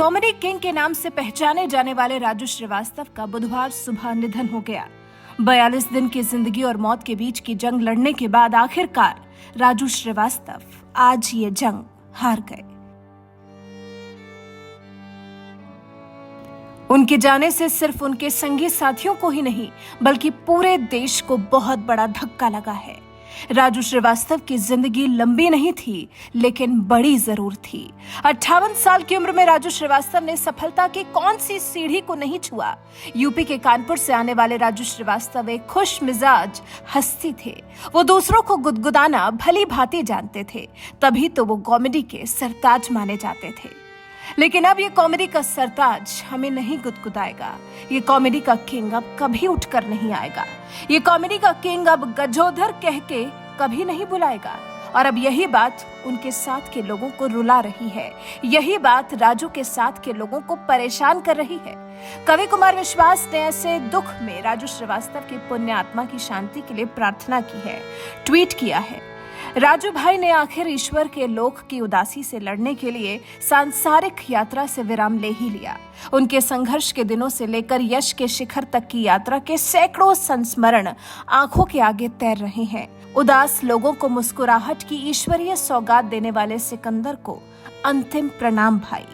Comedy king के नाम से पहचाने जाने वाले राजू श्रीवास्तव का बुधवार सुबह निधन हो गया। 42 दिन की जिंदगी और मौत के बीच की जंग लड़ने के बाद आखिरकार राजू श्रीवास्तव आज ये जंग हार गए। उनके जाने से सिर्फ उनके संगी साथियों को ही नहीं बल्कि पूरे देश को बहुत बड़ा धक्का लगा है। राजू श्रीवास्तव की जिंदगी लंबी नहीं थी लेकिन बड़ी जरूर थी। 58 साल की उम्र में राजू श्रीवास्तव ने सफलता की कौन सी सीढ़ी को नहीं छुआ। यूपी के कानपुर से आने वाले राजू श्रीवास्तव एक खुश मिजाज हस्ती थे। वो दूसरों को गुदगुदाना भली भांति जानते थे, तभी तो वो कॉमेडी के सरताज माने जाते थे। लेकिन अब ये कॉमेडी का सरताज हमें नहीं गुदगुदाएगा। ये कॉमेडी का किंग अब कभी उठकर नहीं आएगा। ये कॉमेडी का किंग अब गजोधर कह के कभी नहीं बुलाएगा। और अब यही बात उनके साथ के लोगों को रुला रही है। यही बात राजू के साथ के लोगों को परेशान कर रही है। कवि कुमार विश्वास ने ऐसे दुख में राजू श्रीवास्तव की पुण्य आत्मा की शांति के लिए प्रार्थना की है, ट्वीट किया है। राजू भाई ने आखिर ईश्वर के लोक की उदासी से लड़ने के लिए सांसारिक यात्रा से विराम ले ही लिया। उनके संघर्ष के दिनों से लेकर यश के शिखर तक की यात्रा के सैकड़ों संस्मरण आंखों के आगे तैर रहे हैं। उदास लोगों को मुस्कुराहट की ईश्वरीय सौगात देने वाले सिकंदर को अंतिम प्रणाम भाई।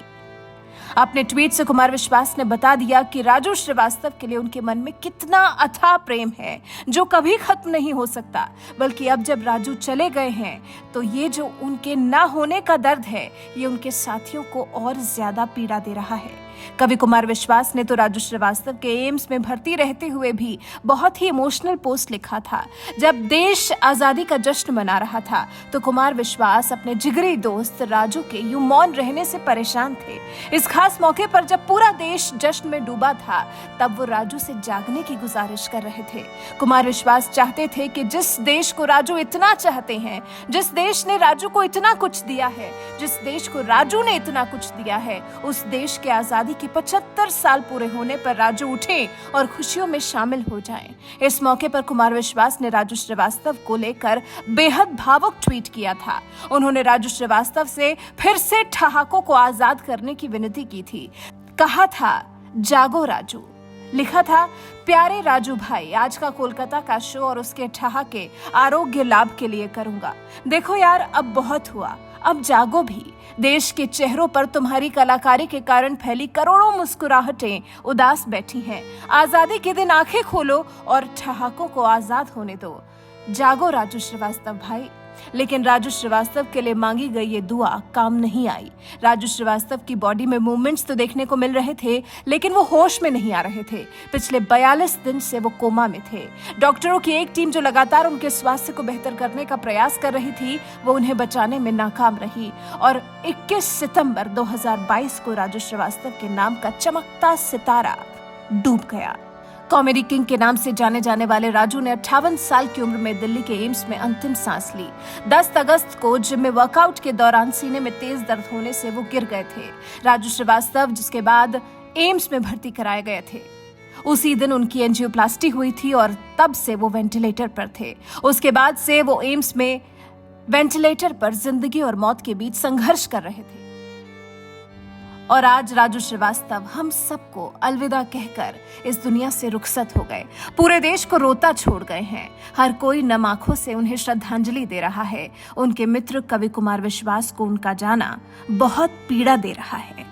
अपने ट्वीट से कुमार विश्वास ने बता दिया कि राजू श्रीवास्तव के लिए उनके मन में कितना अथाह प्रेम है जो कभी खत्म नहीं हो सकता। बल्कि अब जब राजू चले गए हैं तो ये जो उनके ना होने का दर्द है ये उनके साथियों को और ज्यादा पीड़ा दे रहा है। कवि कुमार विश्वास ने तो राजू श्रीवास्तव के एम्स में भर्ती रहते हुए भी बहुत ही इमोशनल पोस्ट लिखा था। जब देश आजादी का जश्न मना रहा था तो कुमार विश्वास अपने जिगरी दोस्त राजू के यूं मौन रहने से परेशान थे। इस खास मौके पर जब पूरा देश जश्न में डूबा था तब वो राजू से जागने की गुजारिश कर रहे थे। कुमार विश्वास चाहते थे कि जिस देश को राजू इतना चाहते हैं, जिस देश ने राजू को इतना कुछ दिया है, जिस देश को राजू ने इतना कुछ दिया है, उस देश के आजादी के 75 साल पूरे होने पर राजू उठे और खुशियों में शामिल हो जाएं। इस मौके पर कुमार विश्वास ने राजू श्रीवास्तव को लेकर बेहद भावुक ट्वीट किया था। उन्होंने राजू श्रीवास्तव से फिर से ठहाकों को आजाद करने की विनती की थी। कहा था, जागो राजू। लिखा था, प्यारे राजू भाई, आज का कोलकाता का शो और उसके ठहाके आरोग्य लाभ के लिए करूंगा। देखो यार, अब बहुत हुआ, अब जागो भी। देश के चेहरों पर तुम्हारी कलाकारी के कारण फैली करोड़ों मुस्कुराहटें उदास बैठी हैं। आजादी के दिन आंखें खोलो और ठहाकों को आजाद होने दो। जागो राजू श्रीवास्तव भाई। लेकिन राजू श्रीवास्तव के लिए मांगी गई ये दुआ काम नहीं आई। राजू श्रीवास्तव की बॉडी में मूवमेंट्स तो देखने को मिल रहे थे लेकिन वो होश में नहीं आ रहे थे। पिछले 42 दिन से वो कोमा में थे। डॉक्टरों की एक टीम जो लगातार उनके स्वास्थ्य को बेहतर करने का प्रयास कर रही थी वो उन्हें बचाने में नाकाम रही और 21 सितंबर 2022 को राजू श्रीवास्तव के नाम का चमकता सितारा डूब गया। कॉमेडी किंग के नाम से जाने जाने वाले राजू ने 58 साल की उम्र में दिल्ली के एम्स में अंतिम सांस ली। 10 अगस्त को जिम में वर्कआउट के दौरान सीने में तेज दर्द होने से वो गिर गए थे। राजू श्रीवास्तव जिसके बाद एम्स में भर्ती कराए गए थे। उसी दिन उनकी एंजियोप्लास्टी हुई थी और तब से वो वेंटिलेटर पर थे। उसके बाद से वो एम्स में वेंटिलेटर पर जिंदगी और मौत के बीच संघर्ष कर रहे थे। और आज राजू श्रीवास्तव हम सबको अलविदा कहकर इस दुनिया से रुखसत हो गए। पूरे देश को रोता छोड़ गए हैं। हर कोई नम आंखों से उन्हें श्रद्धांजलि दे रहा है। उनके मित्र कवि कुमार विश्वास को उनका जाना बहुत पीड़ा दे रहा है।